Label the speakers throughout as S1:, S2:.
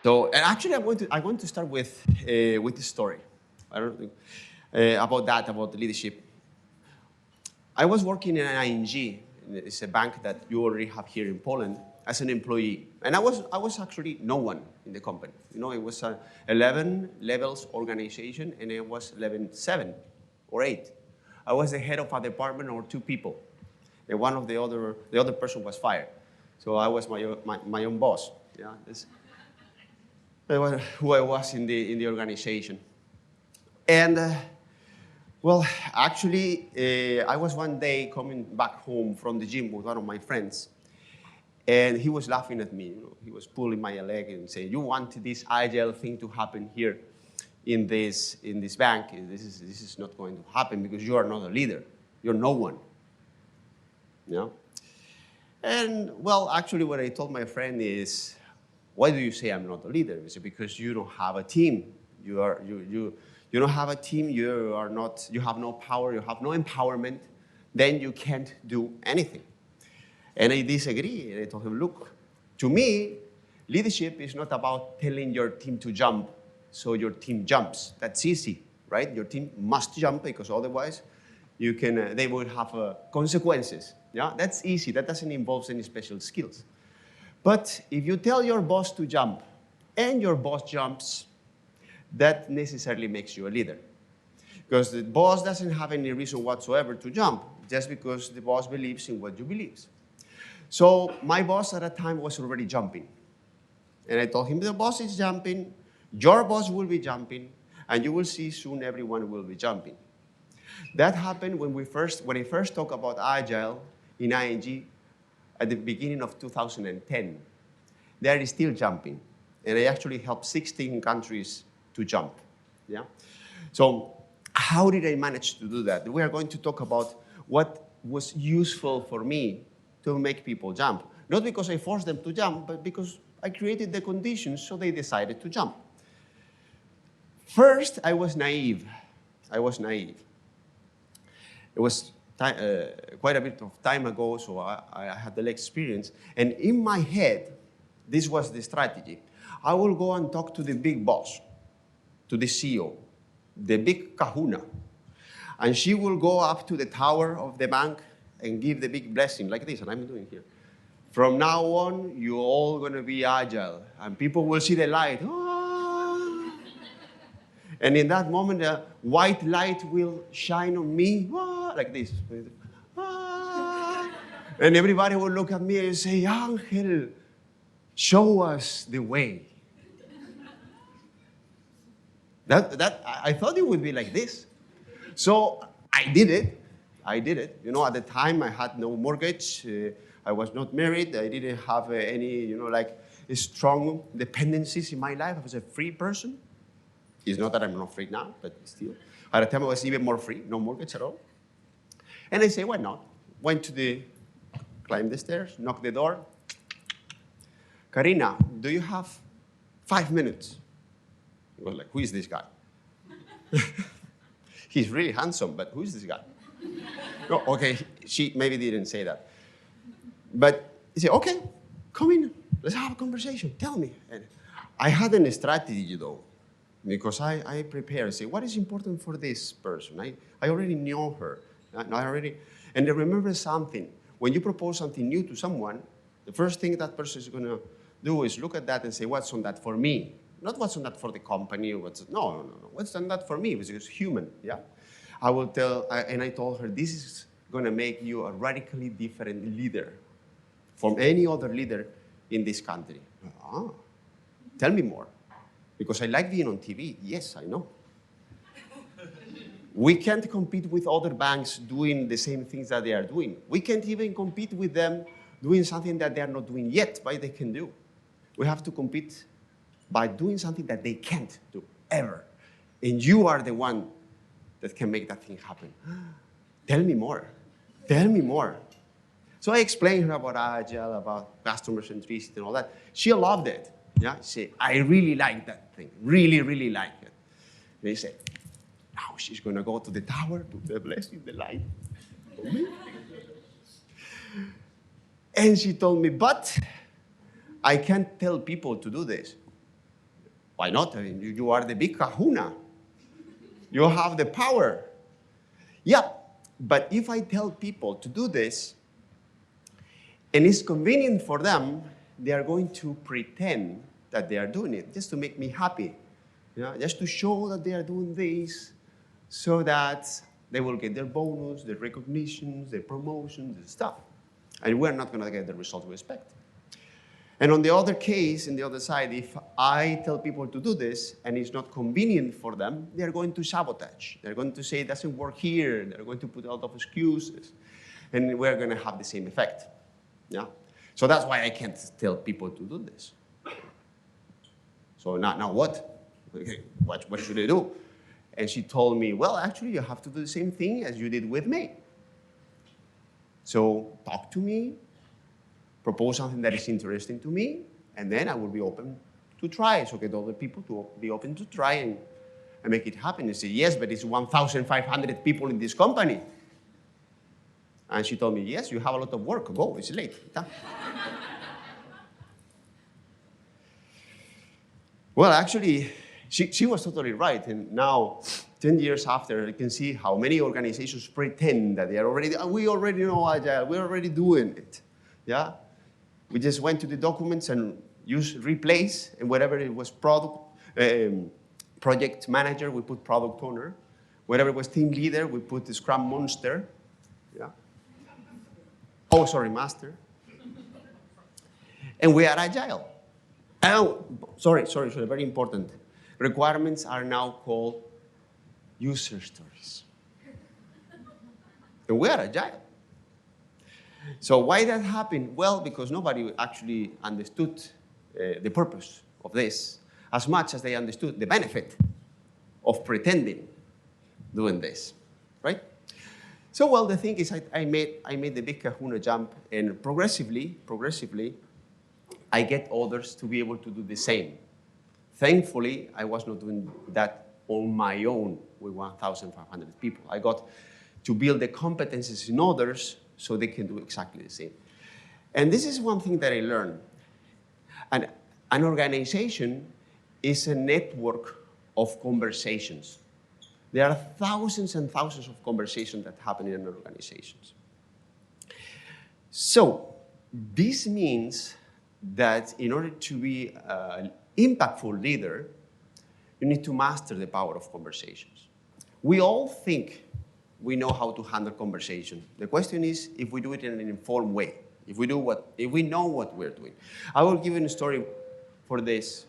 S1: So, and actually, I want to start with this story. I don't think about the leadership. I was working in an ING. It's a bank that you already have here in Poland as an employee, and I was actually no one in the company. You know, it was a 11 levels organization, and it was 7 or 8. I was the head of a department or 2 people, and the other person was fired. So I was my own boss. Yeah, that was who I was in the organization. And well, actually, I was one day coming back home from the gym with one of my friends, and he was laughing at me. You know, he was pulling my leg and saying, "You want this Agile thing to happen here in this bank? This is not going to happen because you are not a leader. You're no one." You know? And well, actually, what I told my friend is, "Why do you say I'm not a leader?" He said, "Because you don't have a team. You don't have a team. You have no power. You have no empowerment. Then you can't do anything." And I disagree. And I told him, "Look, to me, leadership is not about telling your team to jump, so your team jumps. That's easy, right? Your team must jump because otherwise, they will have consequences. Yeah, that's easy. That doesn't involve any special skills. But if you tell your boss to jump, and your boss jumps, that necessarily makes you a leader. Because the boss doesn't have any reason whatsoever to jump, just because the boss believes in what you believe." So my boss at that time was already jumping. And I told him, "The boss is jumping, your boss will be jumping, and you will see soon everyone will be jumping." That happened when I first talked about Agile in ING at the beginning of 2010. They are still jumping. And I actually helped 16 countries to jump. Yeah? So how did I manage to do that? We are going to talk about what was useful for me to make people jump. Not because I forced them to jump, but because I created the conditions so they decided to jump. First, I was naive. It was quite a bit of time ago, so I had the experience. And in my head, this was the strategy. I will go and talk to the big boss, to the CEO, the big kahuna. And she will go up to the tower of the bank and give the big blessing like this, and I'm doing here. "From now on, you're all going to be Agile." And people will see the light. Ah. And in that moment, a white light will shine on me, like this. Ah. And everybody will look at me and say, "Angel, show us the way." I thought it would be like this. So I did it. You know, at the time, I had no mortgage. I was not married. I didn't have any, strong dependencies in my life. I was a free person. It's not that I'm not free now, but still. At the time, I was even more free, no mortgage at all. And I say, why not? Climbed the stairs, knocked the door. "Karina, do you have 5 minutes?" He was like, "Who is this guy?" He's really handsome, but who is this guy? No, okay, she maybe didn't say that. But he said, "Okay, come in. Let's have a conversation. Tell me." And I had a strategy, though, because I prepared. I say, what is important for this person? I already know her. And I remember something. When you propose something new to someone, the first thing that person is going to do is look at that and say, what's on that for me? Not what's on that for the company. No. What's on that for me? Because it's human, yeah? And I told her, this is going to make you a radically different leader from any other leader in this country. Ah, tell me more. Because I like being on TV. Yes, I know. We can't compete with other banks doing the same things that they are doing. We can't even compete with them doing something that they are not doing yet, but they can do. We have to compete by doing something that they can't do, ever. And you are the one that can make that thing happen. Tell me more. Tell me more. So I explained her about Agile, about customer centricity and all that. She loved it. Yeah, she said, I really like that thing. Really, really like it. And he said, now she's going to go to the tower, to the blessing, the light. And she told me, but I can't tell people to do this. Why not? I mean, you are the big kahuna. You have the power. Yeah, but if I tell people to do this, and it's convenient for them, they are going to pretend that they are doing it just to make me happy. Just to show that they are doing this so that they will get their bonus, their recognitions, their promotions, and stuff. And we're not going to get the results we expect. And on the other case, in the other side, if I tell people to do this and it's not convenient for them, they're going to sabotage. They're going to say it doesn't work here. They're going to put a lot of excuses. And we're going to have the same effect. Yeah? So that's why I can't tell people to do this. So now what? Okay, what should I do? And she told me, well, actually, you have to do the same thing as you did with me. So talk to me, propose something that is interesting to me, and then I will be open to try. So get other people to be open to try and make it happen. And say, yes, but it's 1,500 people in this company. And she told me, yes, you have a lot of work. Go, it's late. Well, actually, she was totally right. And now, 10 years after, I can see how many organizations pretend that we already know Agile, we're already doing it. Yeah? We just went to the documents and used replace, and wherever it was project manager, we put product owner. Wherever it was team leader, we put the Scrum monster. Yeah? Oh, sorry, master. And we are Agile. Oh, sorry, very important. Requirements are now called user stories. And we are Agile. So why that happened? Well, because nobody actually understood the purpose of this as much as they understood the benefit of pretending doing this, right? So, well, the thing is I made the big kahuna jump, and progressively, I get others to be able to do the same. Thankfully, I was not doing that on my own with 1,500 people. I got to build the competencies in others so they can do exactly the same. And this is one thing that I learned. An organization is a network of conversations. There are thousands and thousands of conversations that happen in organizations. So this means that in order to be an impactful leader, you need to master the power of conversations. We all think we know how to handle conversation. The question is if we do it in an informed way, if we know what we're doing. I will give you a story for this.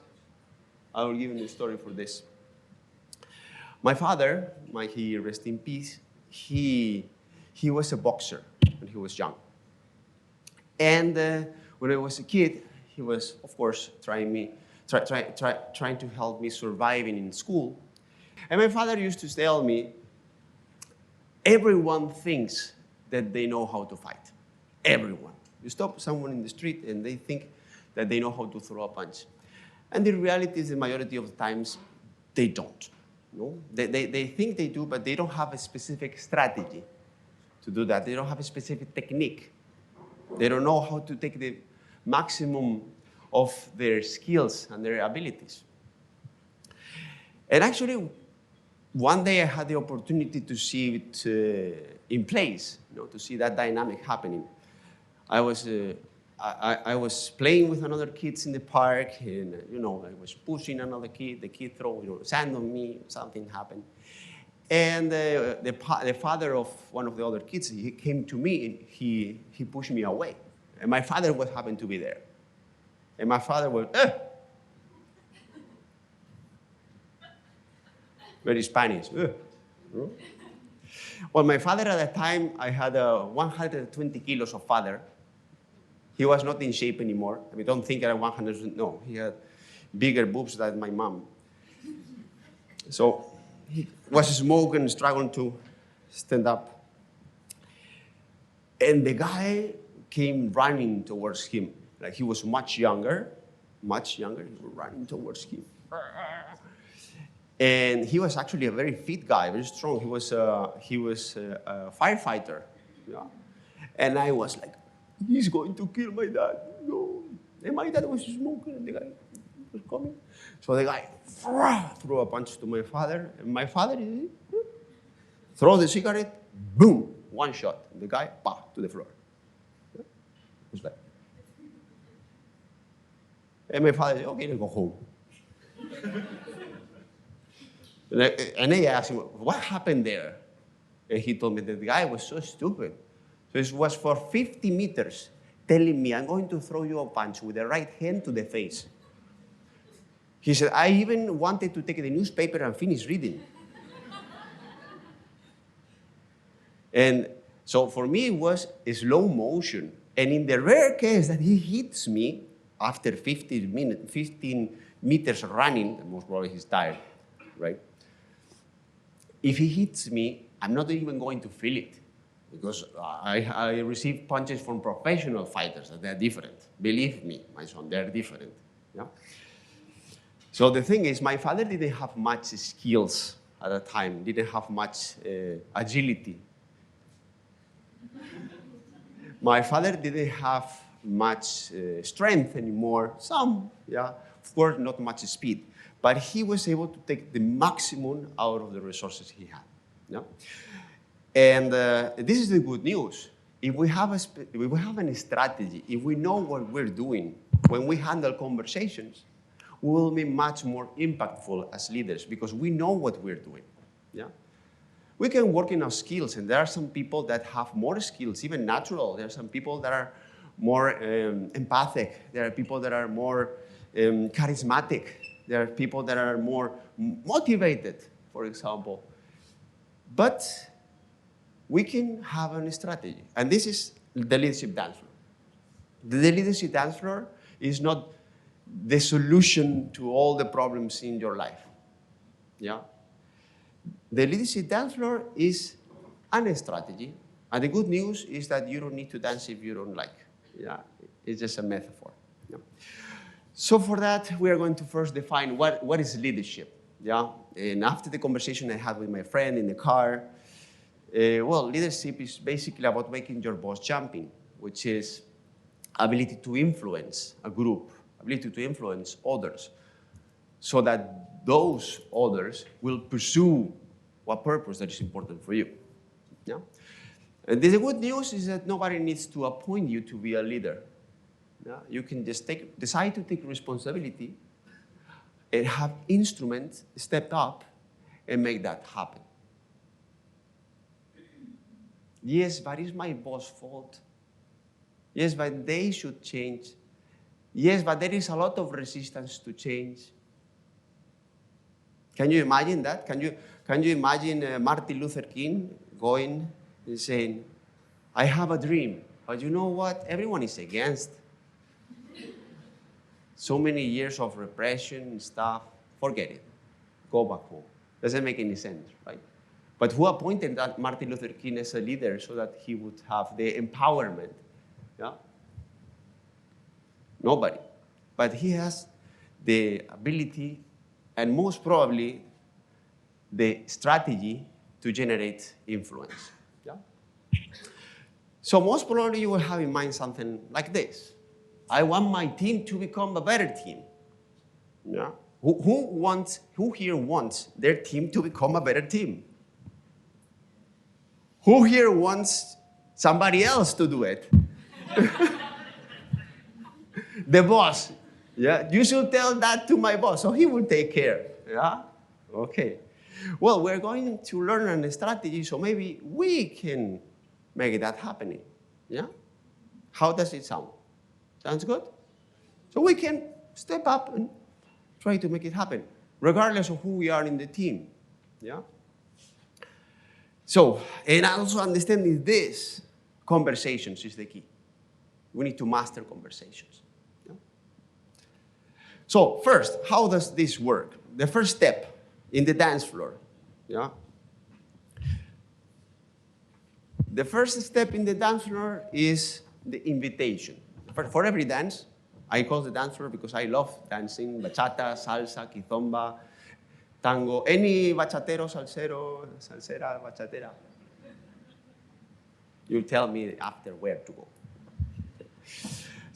S1: My father, may he rest in peace, he was a boxer when he was young. And when I was a kid, he was, of course, trying to help me surviving in school. And my father used to tell me, everyone thinks that they know how to fight. Everyone. You stop someone in the street and they think that they know how to throw a punch. And the reality is the majority of the times, they don't. No? They think they do, but they don't have a specific strategy to do that. They don't have a specific technique. They don't know how to take the maximum of their skills and their abilities. And actually, one day I had the opportunity to see it in place, to see that dynamic happening. I was playing with another kids in the park, and I was pushing another kid. The kid threw sand on me. Something happened, and the father of one of the other kids, he came to me and he pushed me away, and my father was happened to be there, and my father was very Spanish. Well, my father at that time, I had 120 kilos of father. He was not in shape anymore. I mean, don't think I had 100, no. He had bigger boobs than my mom. So he was smoking, struggling to stand up. And the guy came running towards him. Like he was much younger. He was running towards him. And he was actually a very fit guy, very strong. He was a firefighter. Yeah. And I was like, he's going to kill my dad. No. And my dad was smoking. And the guy, was coming. So the guy threw a punch to my father, and my father throw the cigarette, boom, one shot. And the guy, to the floor. Yeah? It was like, and my father said, okay, let's go home. And I asked him, what happened there? And he told me that the guy was so stupid. So it was for 50 meters telling me, I'm going to throw you a punch with the right hand to the face. He said, I even wanted to take the newspaper and finish reading. And so for me, it was a slow motion. And in the rare case that he hits me after 15 meters running, most probably he's tired, right? If he hits me, I'm not even going to feel it because I receive punches from professional fighters. They're different. Believe me, my son, they're different. Yeah? So the thing is, my father didn't have much skills at the time, didn't have much agility. My father didn't have much strength anymore, some, yeah, of course, not much speed. But he was able to take the maximum out of the resources he had. Yeah? And this is the good news. If we have a strategy, if we know what we're doing, when we handle conversations, we will be much more impactful as leaders because we know what we're doing. Yeah? We can work in our skills, and there are some people that have more skills, even natural. There are some people that are more empathic. There are people that are more charismatic. There are people that are more motivated, for example. But we can have a strategy. And this is the leadership dance floor. The leadership dance floor is not the solution to all the problems in your life. Yeah? The leadership dance floor is a strategy. And the good news is that you don't need to dance if you don't like. Yeah? It's just a metaphor. Yeah? So for that, we are going to first define what is leadership. Yeah? And after the conversation I had with my friend in the car, leadership is basically about making your boss jumping, which is ability to influence a group, ability to influence others, so that those others will pursue what purpose that is important for you. Yeah? And the good news is that nobody needs to appoint you to be a leader. Yeah? You can just decide to take responsibility and have instruments step up and make that happen. Yes, but it's my boss' fault. Yes, but they should change. Yes, but there is a lot of resistance to change. Can you imagine that? Can you imagine Martin Luther King going and saying, I have a dream, but you know what? Everyone is against. So many years of repression and stuff, forget it. Go back home. Doesn't make any sense, right? But who appointed that Martin Luther King as a leader so that he would have the empowerment? Yeah? Nobody. But he has the ability and most probably the strategy to generate influence. Yeah? So most probably you will have in mind something like this. I want my team to become a better team. Yeah? Who here wants their team to become a better team? Who here wants somebody else to do it? The boss. Yeah, you should tell that to my boss, so he will take care. Yeah? Okay. Well, we're going to learn a strategy, so maybe we can make that happening. Yeah? How does it sound? Sounds good? So we can step up and try to make it happen, regardless of who we are in the team. Yeah? So, and also understanding this, conversations is the key. We need to master conversations. Yeah? So first, how does this work? The first step in the dance floor. Yeah? The first step in the dance floor is the invitation. For every dance, I call the dance floor because I love dancing, bachata, salsa, kizomba, tango, any bachatero, salsero, salsera, bachatera. You tell me after where to go.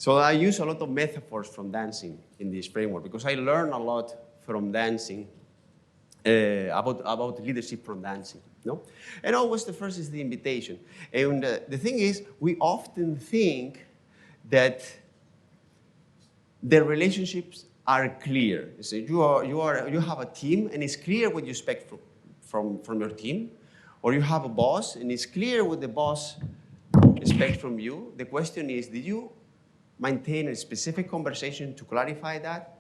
S1: So I use a lot of metaphors from dancing in this framework because I learn a lot from dancing about leadership from dancing. No? And always the first is the invitation. And the thing is, we often think that the relationships are clear. So you have a team and it's clear what you expect from your team, or you have a boss and it's clear what the boss expects from you. The question is, did you maintain a specific conversation to clarify that?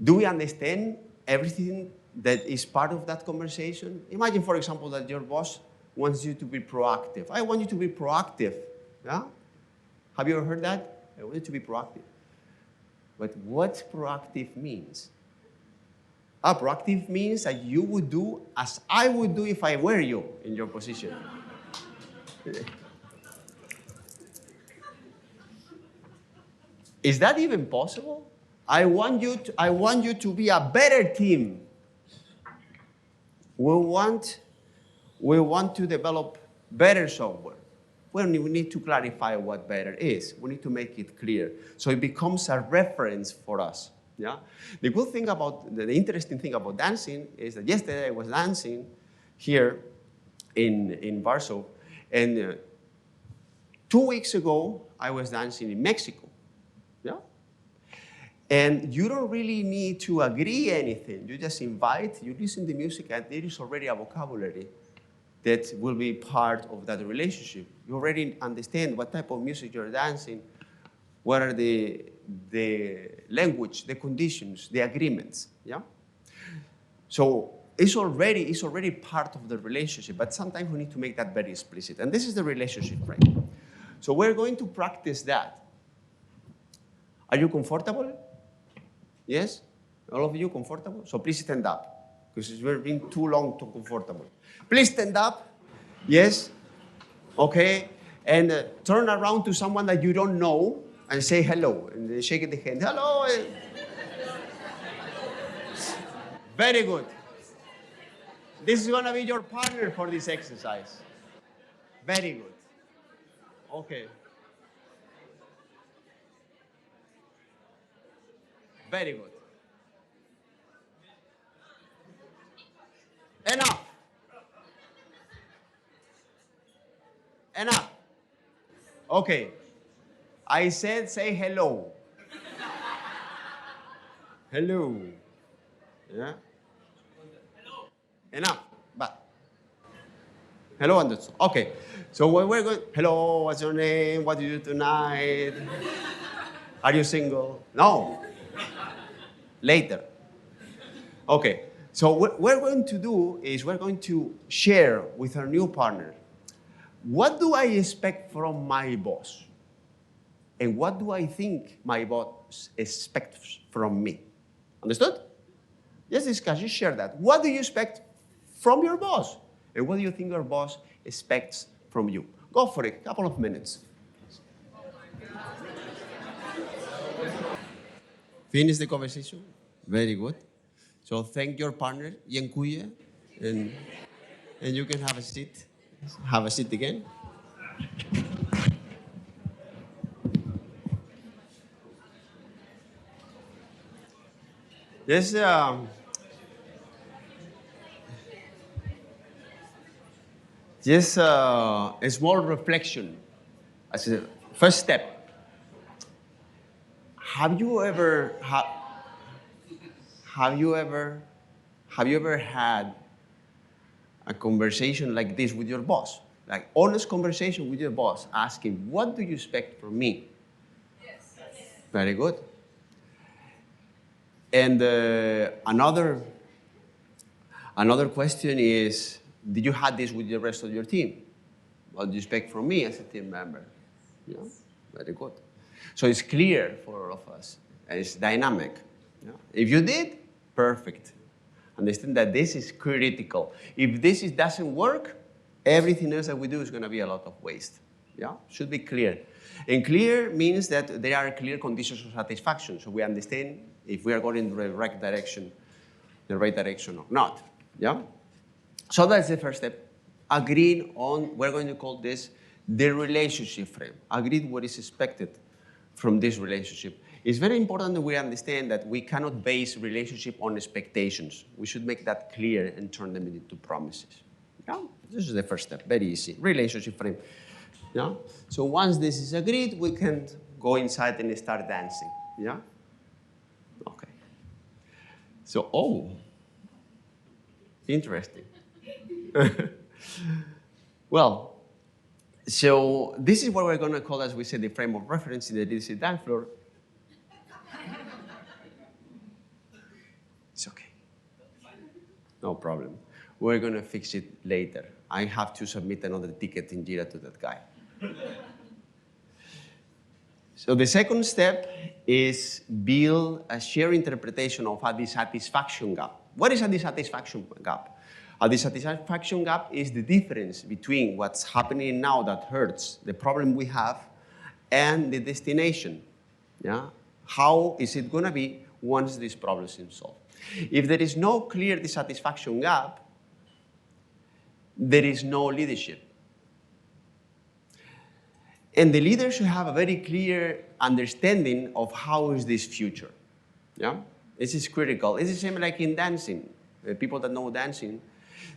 S1: Do we understand everything that is part of that conversation? Imagine, for example, that your boss wants you to be proactive. I want you to be proactive. Yeah? Have you ever heard that? I want you to be proactive. But what proactive means? Proactive means that you would do as I would do if I were you in your position. Is that even possible? I want you to be a better team. We want to develop better software. Well, we need to clarify what better is. We need to make it clear so it becomes a reference for us. Yeah. The good thing about the interesting thing about dancing is that yesterday I was dancing here in Warsaw, and 2 weeks ago I was dancing in Mexico. Yeah? And you don't really need to agree anything. You just invite, you listen to music, and there is already a vocabulary that will be part of that relationship. You already understand what type of music you're dancing, what are the language, the conditions, the agreements. Yeah? So it's already part of the relationship, but sometimes we need to make that very explicit. And this is the relationship frame. So we're going to practice that. Are you comfortable? Yes? All of you comfortable? So please stand up, because it's been too long to comfortable. Please stand up. Yes? Okay. And turn around to someone that you don't know and say hello. And shake the hand. Hello. Very good. This is going to be your partner for this exercise. Very good. Okay. Very good. Enough. Enough. Okay. I said say hello. Hello. Yeah? Hello. Enough. But. Hello, Anderson. Okay. So we're going, hello, what's your name? What do you do tonight? Are you single? No. Later. Okay. So what we're going to do is we're going to share with our new partner, what do I expect from my boss? And what do I think my boss expects from me? Understood? Just discuss, just share that. What do you expect from your boss? And what do you think your boss expects from you? Go for it, a couple of minutes. Finish the conversation. Very good. So thank your partner, Yenkuye, and you can have a seat. Have a seat again. Yes, just a small reflection as a first step. Have you ever had a conversation like this with your boss? Like honest conversation with your boss, asking, what do you expect from me? Yes. Very good. And another question is, did you have this with the rest of your team? What do you expect from me as a team member? Yeah, very good. So it's clear for all of us. It's dynamic. Yeah. If you did, perfect. Understand that this is critical. If this doesn't work, everything else that we do is going to be a lot of waste. Yeah, should be clear. And clear means that there are clear conditions of satisfaction, so we understand if we are going in the right direction or not. Yeah. So that's the first step. Agreeing on, we're going to call this the relationship frame. Agreed what is expected from this relationship. It's very important that we understand that we cannot base relationship on expectations. We should make that clear and turn them into promises. Yeah? This is the first step, very easy. Relationship frame. Yeah? So once this is agreed, we can go inside and start dancing. Yeah? Okay. So, oh, interesting. Well, so this is what we're going to call, as we said, the frame of reference in the leadership dance floor. It's okay. No problem. We're going to fix it later. I have to submit another ticket in Jira to that guy. So the second step is build a shared interpretation of a dissatisfaction gap. What is a dissatisfaction gap? A dissatisfaction gap is the difference between what's happening now that hurts, the problem we have, and the destination. Yeah? How is it going to be once this problem is solved? If there is no clear dissatisfaction gap, there is no leadership. And the leader should have a very clear understanding of how is this future. Yeah? This is critical. It's the same like in dancing. The people that know dancing,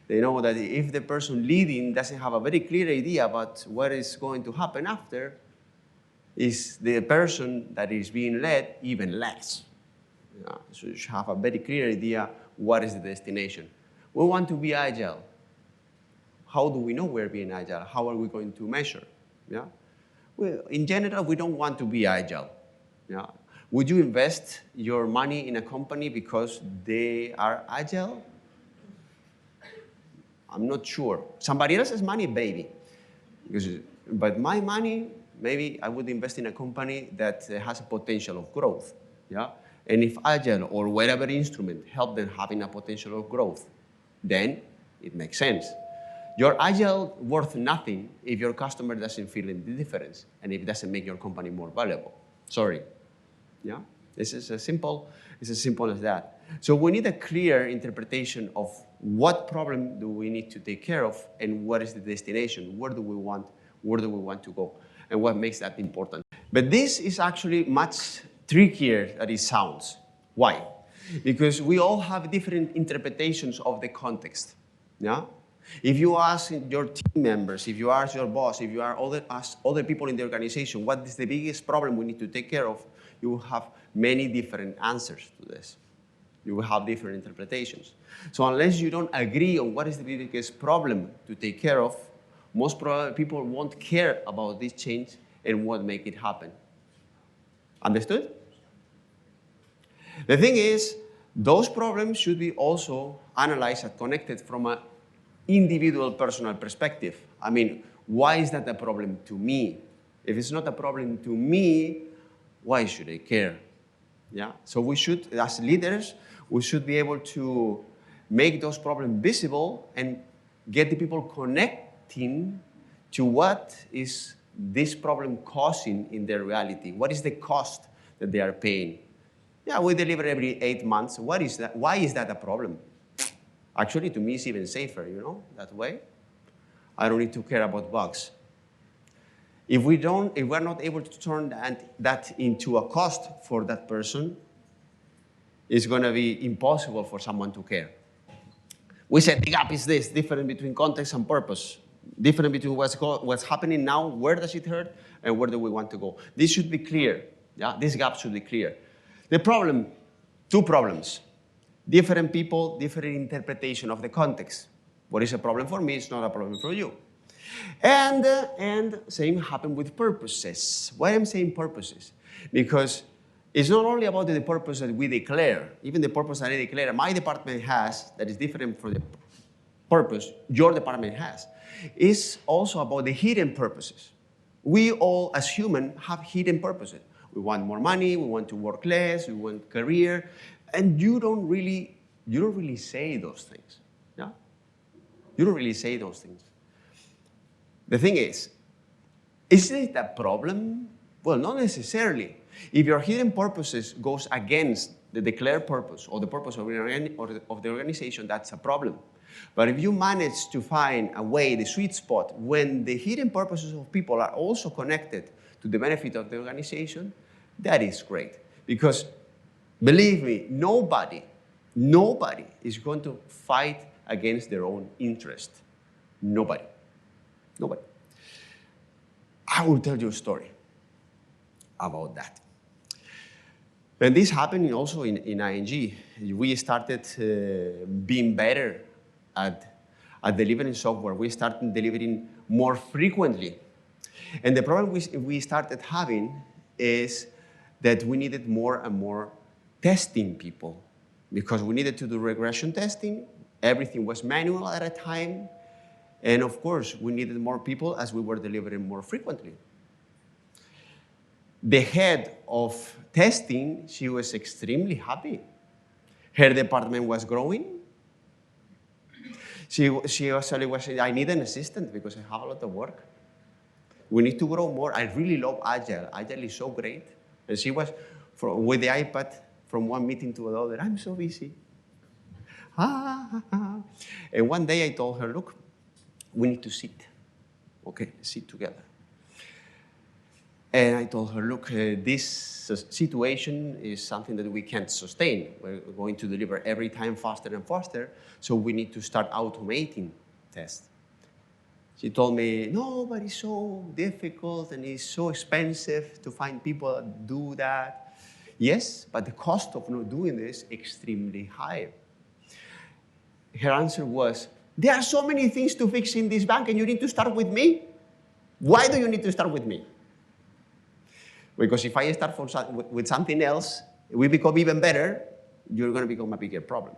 S1: they know that if the person leading doesn't have a very clear idea about what is going to happen after, is the person that is being led even less. Yeah? So you should have a very clear idea what is the destination. We want to be agile. How do we know we're being agile? How are we going to measure? Yeah? Well, in general, we don't want to be agile. Yeah? Would you invest your money in a company because they are agile? I'm not sure. Somebody else's money, maybe. But my money, maybe I would invest in a company that has a potential of growth. Yeah? And if agile or whatever instrument help them having a potential of growth, then it makes sense. You're agile worth nothing if your customer doesn't feel the difference and if it doesn't make your company more valuable. Sorry. Yeah? This is as simple as that. So we need a clear interpretation of what problem do we need to take care of and what is the destination, where do we want to go, and what makes that important. But this is actually much trickier than it sounds. Why? Because we all have different interpretations of the context. Yeah? If you ask your team members, if you ask your boss, if you ask other people in the organization, what is the biggest problem we need to take care of, you will have many different answers to this. You will have different interpretations. So unless you don't agree on what is the biggest problem to take care of, most people won't care about this change and won't make it happen. Understood? The thing is, those problems should be also analyzed and connected from an individual personal perspective. I mean, why is that a problem to me? If it's not a problem to me, why should I care? Yeah? So we should, as leaders, we should be able to make those problems visible and get the people connecting to what is this problem causing in their reality. What is the cost that they are paying? Yeah, we deliver every 8 months. What is that? Why is that a problem? Actually, to me, it's even safer, that way. I don't need to care about bugs. If we're not able to turn that into a cost for that person, it's going to be impossible for someone to care. We said the gap is this, different between context and purpose, different between what's happening now, where does it hurt, and where do we want to go. This should be clear. Yeah? This gap should be clear. The problem, 2 problems. Different people, different interpretation of the context. What is a problem for me is not a problem for you. And same happened with purposes. Why I'm saying purposes? Because it's not only about the purpose that we declare, even the purpose that I declare my department has that is different from the purpose your department has. It's also about the hidden purposes. We all, as humans, have hidden purposes. We want more money, we want to work less, we want career, and you don't really say those things. Yeah? You don't really say those things. The thing is it a problem? Well, not necessarily. If your hidden purposes goes against the declared purpose or the purpose of the organization, that's a problem. But if you manage to find a way, the sweet spot, when the hidden purposes of people are also connected to the benefit of the organization, That is great. Because believe me, nobody is going to fight against their own interest. Nobody. Nobody. I will tell you a story about that. And this happened also in ING. We started being better at delivering software. We started delivering more frequently. And the problem we started having is that we needed more and more testing people because we needed to do regression testing. Everything was manual at a time. And of course, we needed more people as we were delivering more frequently. The head of testing, she was extremely happy. Her department was growing. She actually was saying, I need an assistant because I have a lot of work. We need to grow more. I really love Agile. Agile is so great. And she was, with the iPad, from one meeting to another, I'm so busy. And one day I told her, look, we need to sit. Okay, sit together. And I told her, look, this situation is something that we can't sustain. We're going to deliver every time faster and faster, so we need to start automating tests. She told me, no, but it's so difficult and it's so expensive to find people that do that. Yes, but the cost of not doing this is extremely high. Her answer was, there are so many things to fix in this bank and you need to start with me? Why do you need to start with me? Because if I start with something else, we become even better, you're going to become a bigger problem.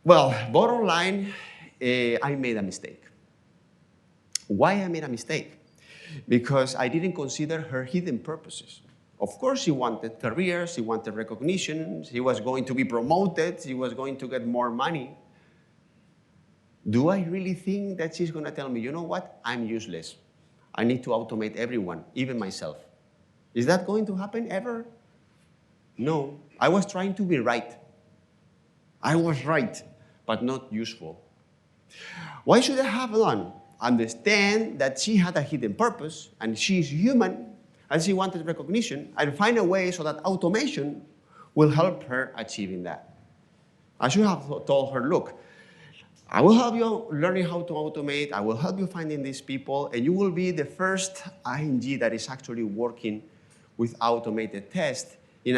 S1: Well, bottom line, I made a mistake. Why I made a mistake? Because I didn't consider her hidden purposes. Of course, she wanted career, she wanted recognition, she was going to be promoted, she was going to get more money. Do I really think that she's going to tell me, you know what, I'm useless. I need to automate everyone, even myself. Is that going to happen ever? No. I was trying to be right. I was right, but not useful. What should I have done? Understand that she had a hidden purpose, and she's human, and she wanted recognition, and find a way so that automation will help her achieving that. I should have told her, look, I will help you learning how to automate. I will help you finding these people, and you will be the first ING that is actually working with automated tests in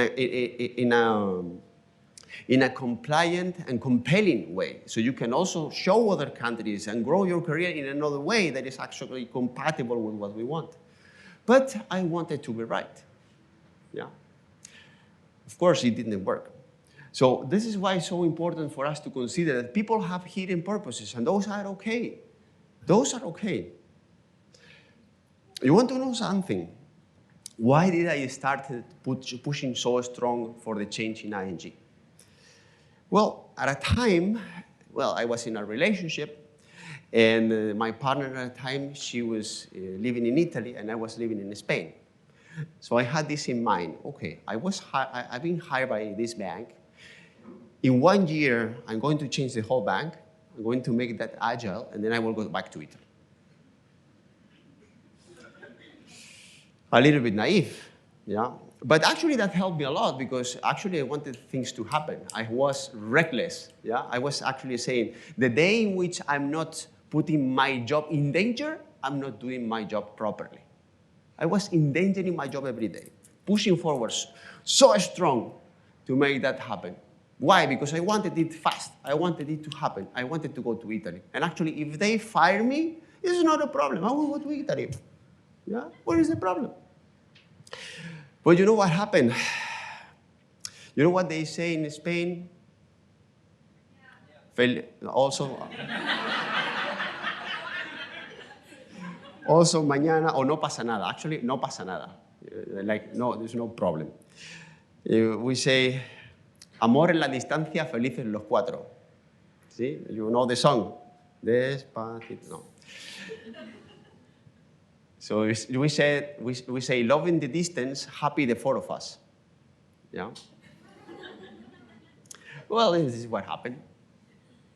S1: a compliant and compelling way. So you can also show other countries and grow your career in another way that is actually compatible with what we want. But I wanted to be right. Yeah. Of course, it didn't work. So this is why it's so important for us to consider that people have hidden purposes, and those are okay. Those are okay. You want to know something? Why did I start pushing so strong for the change in ING? Well, at a time, I was in a relationship, and my partner at the time, she was living in Italy, and I was living in Spain. So I had this in mind. Okay, I've been hired by this bank. In 1 year, I'm going to change the whole bank. I'm going to make that agile, and then I will go back to Italy. A little bit naive, yeah? But actually, that helped me a lot because actually I wanted things to happen. I was reckless, yeah? I was actually saying, the day in which I'm not putting my job in danger, I'm not doing my job properly. I was endangering my job every day, pushing forward so strong to make that happen. Why? Because I wanted it fast. I wanted it to happen. I wanted to go to Italy. And actually, if they fire me, it's not a problem. I will go to Italy. Yeah? What is the problem? But you know what happened? You know what they say in Spain? Also, mañana, o no pasa nada. Actually, no pasa nada. Like, no, there's no problem. We say, amor en la distancia, felices los cuatro. See? You know the song. Despacito. No. So we say, love in the distance, happy the four of us. Yeah? Well, this is what happened.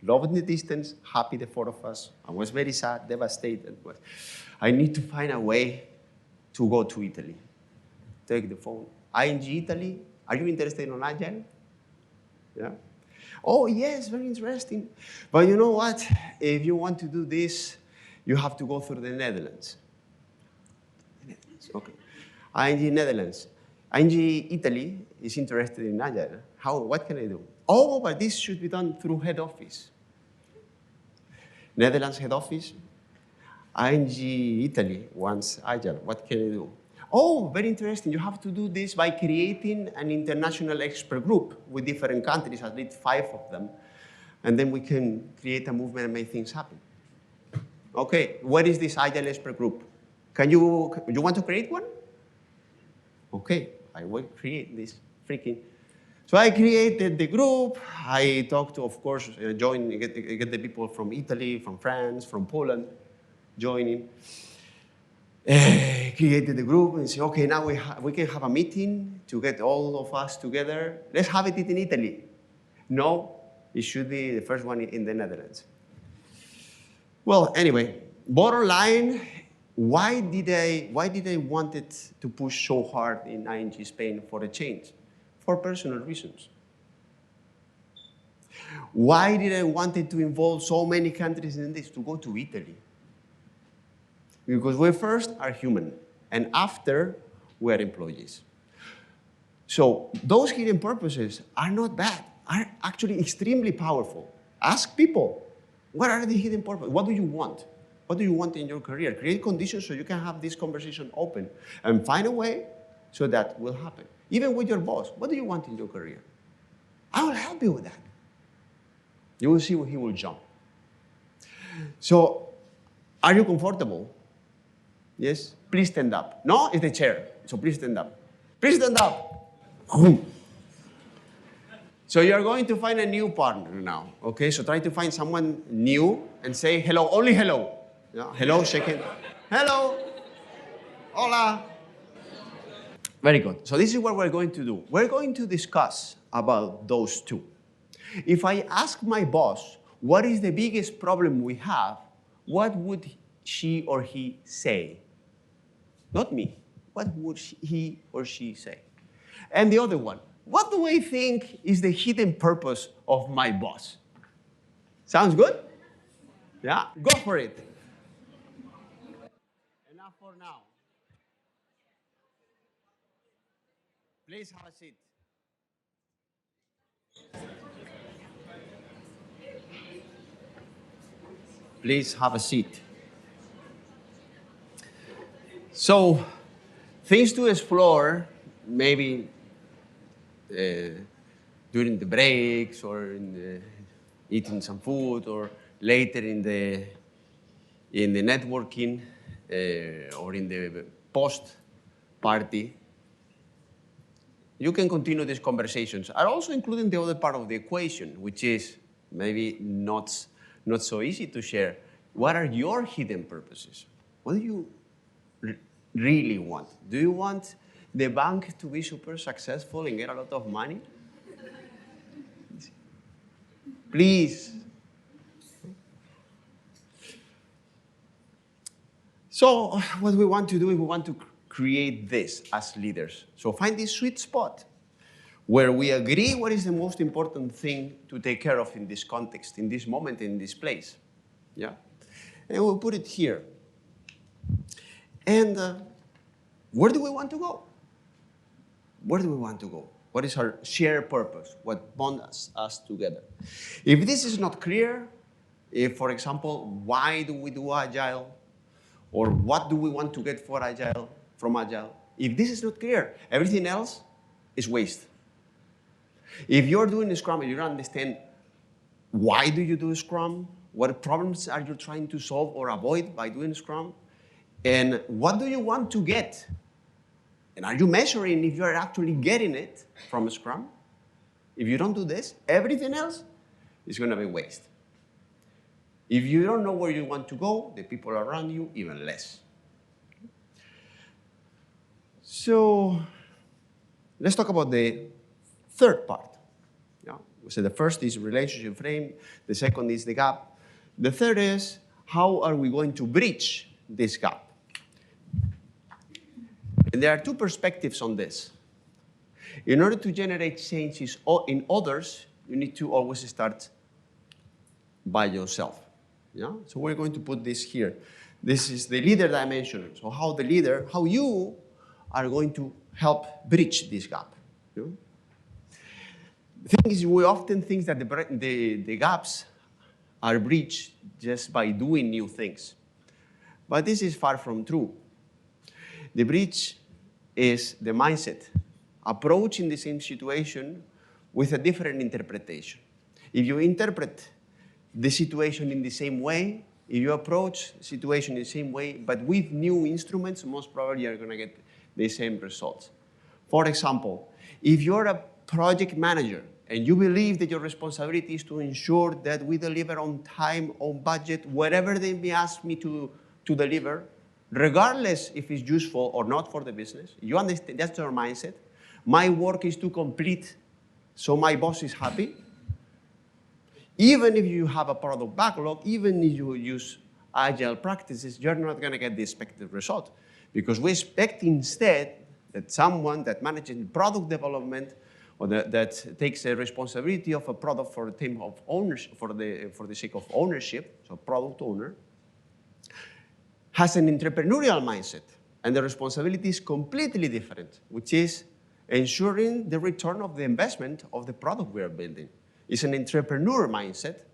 S1: Love in the distance, happy the four of us. I was very sad, devastated. But I need to find a way to go to Italy. take the phone. ING Italy, are you interested in Agile? Yeah. Oh, yes, very interesting. But you know what? If you want to do this, you have to go through the Netherlands. Okay. ING Netherlands. ING Italy is interested in Agile. What can I do? Oh, but this should be done through head office. Netherlands head office. ING Italy wants Agile. What can I do? Oh, very interesting. You have to do this by creating an international expert group with different countries, at least 5 of them. And then we can create a movement and make things happen. Okay, what is this Agile expert group? You want to create one? Okay, I will create this freaking. So I created the group. I talked to, of course, get the people from Italy, from France, from Poland joining. Created the group and say, okay, now we can have a meeting to get all of us together. Let's have it in Italy. No, it should be the first one in the Netherlands. Well, anyway, bottom line, why did I want it to push so hard in ING Spain for a change? For personal reasons. Why did I want it to involve so many countries in this? To go to Italy. Because we first are human, and after, we are employees. So those hidden purposes are not bad, are actually extremely powerful. Ask people, what are the hidden purposes? What do you want? What do you want in your career? Create conditions so you can have this conversation open and find a way so that will happen. Even with your boss, what do you want in your career? I will help you with that. You will see where he will jump. So, are you comfortable? Yes? Please stand up. No, it's the chair. So please stand up. Please stand up. So you're going to find a new partner now. Okay, so try to find someone new and say hello, only hello. Yeah? Hello, shake it. Hello. Hola. Very good. So this is what we're going to do. We're going to discuss about those two. If I ask my boss, what is the biggest problem we have, what would she or he say? Not me. What would he or she say? And the other one, what do I think is the hidden purpose of my boss? Sounds good? Yeah? Go for it. Enough for now. Please have a seat. Please have a seat. So, things to explore, maybe during the breaks or eating some food or later in the networking or in the post party. You can continue these conversations. I'm also including the other part of the equation, which is maybe not so easy to share. What are your hidden purposes? What do you really want? Do you want the bank to be super successful and get a lot of money? Please. So what we want to do is we want to create this as leaders. So find this sweet spot where we agree what is the most important thing to take care of in this context, in this moment, in this place. Yeah? And we'll put it here. And where do we want to go? Where do we want to go? What is our shared purpose? What bonds us together? If this is not clear, if, for example, why do we do Agile? Or what do we want to get from Agile? If this is not clear, everything else is waste. If you're doing Scrum and you don't understand why do you do Scrum, what problems are you trying to solve or avoid by doing Scrum, and what do you want to get? And are you measuring if you're actually getting it from Scrum? If you don't do this, everything else is going to be waste. If you don't know where you want to go, the people around you, even less. So let's talk about the third part. Yeah? So the first is relationship frame. The second is the gap. The third is how are we going to bridge this gap? And there are two perspectives on this. In order to generate changes in others, you need to always start by yourself. Yeah? So we're going to put this here. This is the leader dimension. So how you are going to help bridge this gap. You know? The thing is, we often think that the gaps are bridged just by doing new things. But this is far from true. The bridge is the mindset, approaching the same situation with a different interpretation. If you interpret the situation in the same way, if you approach the situation in the same way, but with new instruments, most probably you're going to get the same results. For example, if you're a project manager and you believe that your responsibility is to ensure that we deliver on time, on budget, whatever they may ask me to deliver, regardless if it's useful or not for the business, you understand, that's your mindset. My work is to complete so my boss is happy. Even if you have a product backlog, even if you use agile practices, you're not going to get the expected result. Because we expect instead that someone that manages product development or that takes the responsibility of a product for a team of owners, for the sake of ownership, so product owner, has an entrepreneurial mindset. And the responsibility is completely different, which is ensuring the return of the investment of the product we are building. It's an entrepreneur mindset,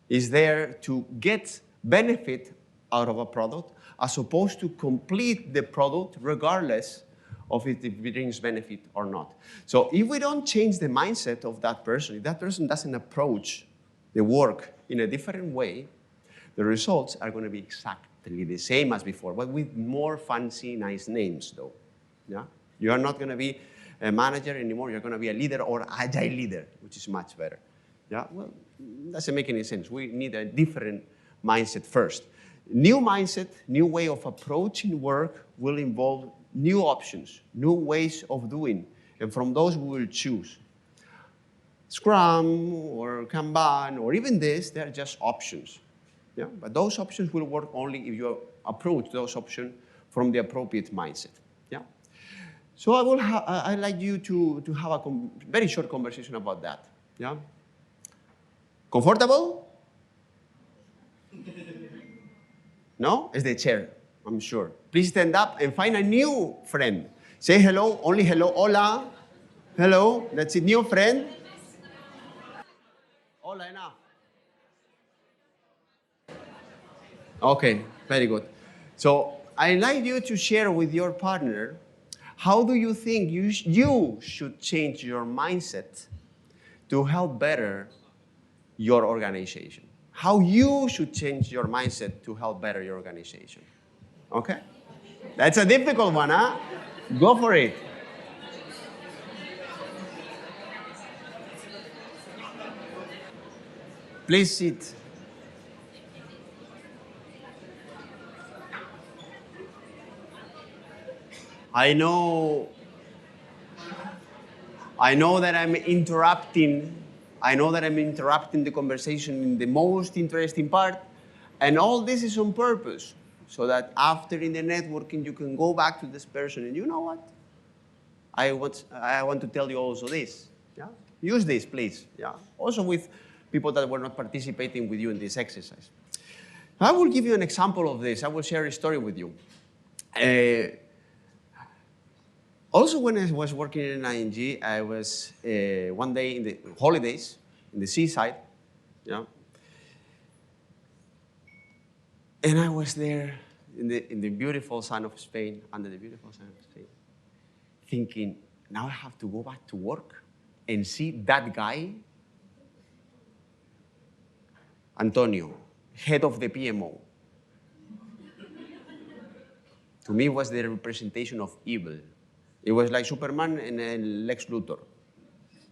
S1: is there to get benefit out of a product as opposed to complete the product regardless of if it brings benefit or not. So if we don't change the mindset of that person, if that person doesn't approach the work in a different way, the results are going to be exactly the same as before, but with more fancy, nice names though. Yeah? You are not going to be a manager anymore, you're going to be a leader or agile leader, which is much better. Yeah, well, doesn't make any sense. We need a different mindset first. New mindset, new way of approaching work will involve new options, new ways of doing. And from those, we will choose. Scrum or Kanban or even this, they're just options. Yeah? But those options will work only if you approach those options from the appropriate mindset. Yeah? So I'd like you to have a very short conversation about that. Yeah? Comfortable? No? It's the chair, I'm sure. Please stand up and find a new friend. Say hello, only hello, hola. Hello, that's a new friend. Hola, enough. Okay, very good. So I'd like you to share with your partner, how do you think you should change your mindset to help better your organization? How you should change your mindset to help better your organization. Okay? That's a difficult one, huh? Go for it. Please sit. I know that I'm interrupting. I know that I'm interrupting the conversation in the most interesting part, and all this is on purpose, so that after in the networking you can go back to this person and you know what? I want to tell you also this. Yeah? Use this, please. Yeah? Also with people that were not participating with you in this exercise. I will give you an example of this. I will share a story with you. Also, when I was working in ING, I was one day in the holidays in the seaside, yeah, and I was there in the beautiful sun of Spain, under the beautiful sun of Spain, thinking, now I have to go back to work and see that guy, Antonio, head of the PMO. To me, was the representation of evil. It was like Superman and Lex Luthor.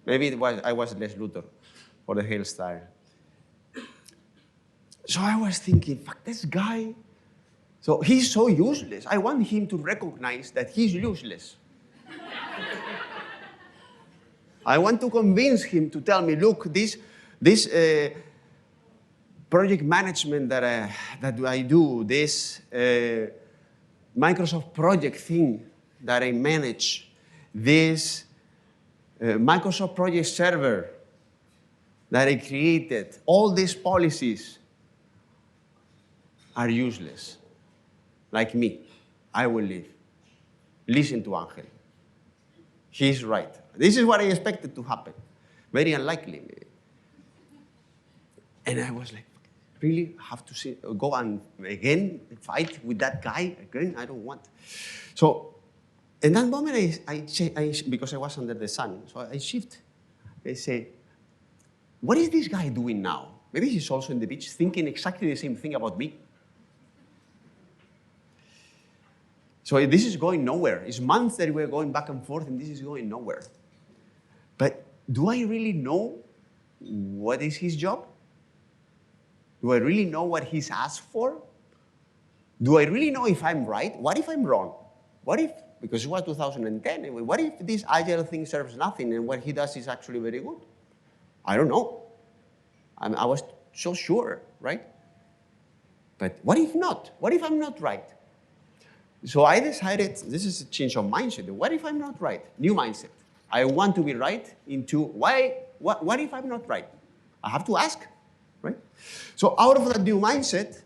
S1: Maybe I was Lex Luthor for the hairstyle. So I was thinking, fuck, this guy. So he's so useless. I want him to recognize that he's useless. I want to convince him to tell me, look, this project management that I do, this Microsoft project thing, that I manage this Microsoft Project Server that I created, all these policies are useless. Like me, I will leave. Listen to Angel. He's right. This is what I expected to happen. Very unlikely. And I was like, really have to go and again fight with that guy again? I don't want. So in that moment, because I was under the sun, so I shift. I say, what is this guy doing now? Maybe he's also in the beach thinking exactly the same thing about me. So this is going nowhere. It's months that we're going back and forth, and this is going nowhere. But do I really know what is his job? Do I really know what he's asked for? Do I really know if I'm right? What if I'm wrong? What if, because it was 2010, what if this Agile thing serves nothing and what he does is actually very good? I don't know. I was so sure, right? But what if not? What if I'm not right? So I decided, this is a change of mindset. What if I'm not right? New mindset. I want to be right into what if I'm not right? I have to ask, right? So out of that new mindset,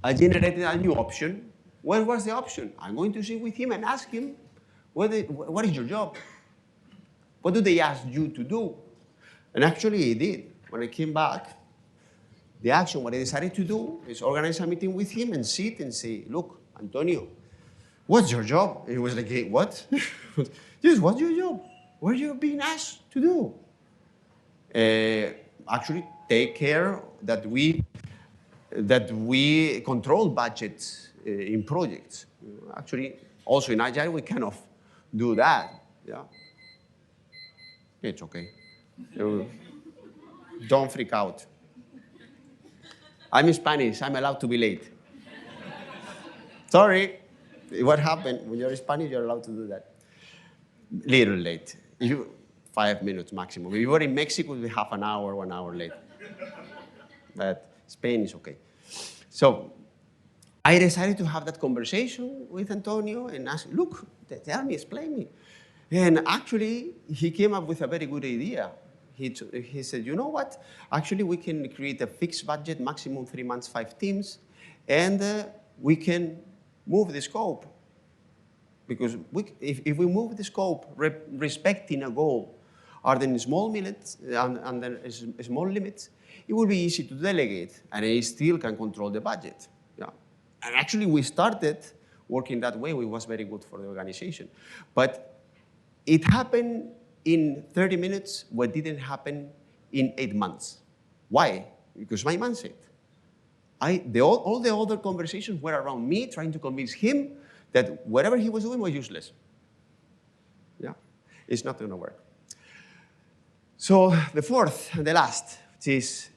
S1: I generated a new option. What was the option? I'm going to sit with him and ask him, what is your job? What do they ask you to do? And actually he did. When I came back, the action, what I decided to do is organize a meeting with him and sit and say, look, Antonio, what's your job? And he was like, hey, what? Yes, what's your job? What are you being asked to do? Actually, take care that we control budgets in projects. Actually, also in Agile, we kind of do that. Yeah, it's okay. Don't freak out. I'm in Spanish. I'm allowed to be late. Sorry. What happened? When you're in Spanish, you're allowed to do that. Little late. 5 minutes maximum. If you were in Mexico, it would be half an hour, 1 hour late. But Spain is okay. So I decided to have that conversation with Antonio and ask, look, tell me, explain me. And actually, he came up with a very good idea. He said, you know what? Actually, we can create a fixed budget, maximum 3 months, 5 teams, and we can move the scope. Because if we move the scope respecting a goal, or then small limits, and then small limits, it will be easy to delegate, and I still can control the budget. Yeah. And actually, we started working that way. It was very good for the organization. But it happened in 30 minutes what didn't happen in 8 months. Why? Because my mindset. All the other conversations were around me trying to convince him that whatever he was doing was useless. Yeah, it's not going to work. So the fourth and the last, which is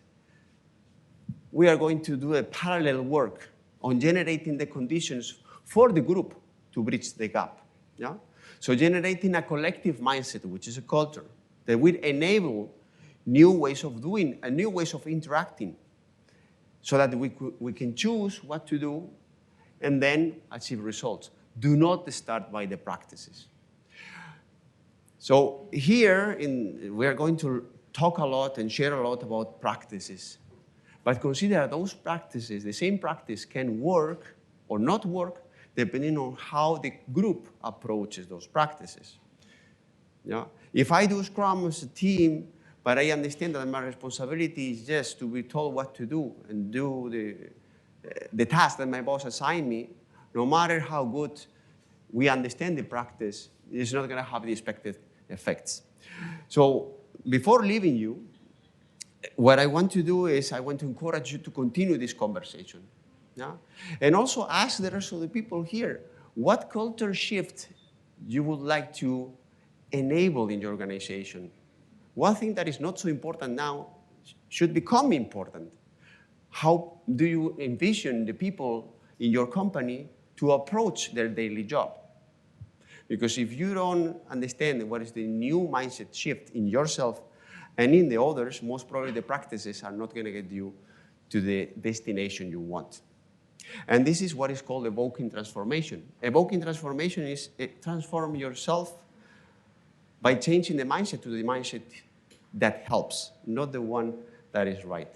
S1: we are going to do a parallel work on generating the conditions for the group to bridge the gap. Yeah? So generating a collective mindset, which is a culture, that will enable new ways of doing and new ways of interacting so that we can choose what to do and then achieve results. Do not start by the practices. So here, we are going to talk a lot and share a lot about practices. But consider those practices, the same practice can work or not work depending on how the group approaches those practices. Yeah? If I do Scrum as a team, but I understand that my responsibility is just to be told what to do and do the task that my boss assigned me, no matter how good we understand the practice, it's not going to have the expected effects. So before leaving you, what I want to do is I want to encourage you to continue this conversation. Yeah? And also ask the rest of the people here, what culture shift you would like to enable in your organization? One thing that is not so important now should become important. How do you envision the people in your company to approach their daily job? Because if you don't understand what is the new mindset shift in yourself and in the others, most probably the practices are not going to get you to the destination you want. And this is what is called evoking transformation. Evoking transformation is transform yourself by changing the mindset to the mindset that helps, not the one that is right.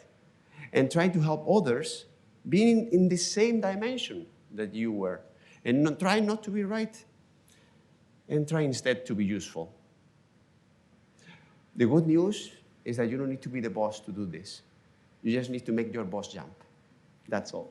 S1: And try to help others being in the same dimension that you were. And try not to be right, and try instead to be useful. The good news is that you don't need to be the boss to do this. You just need to make your boss jump. That's all.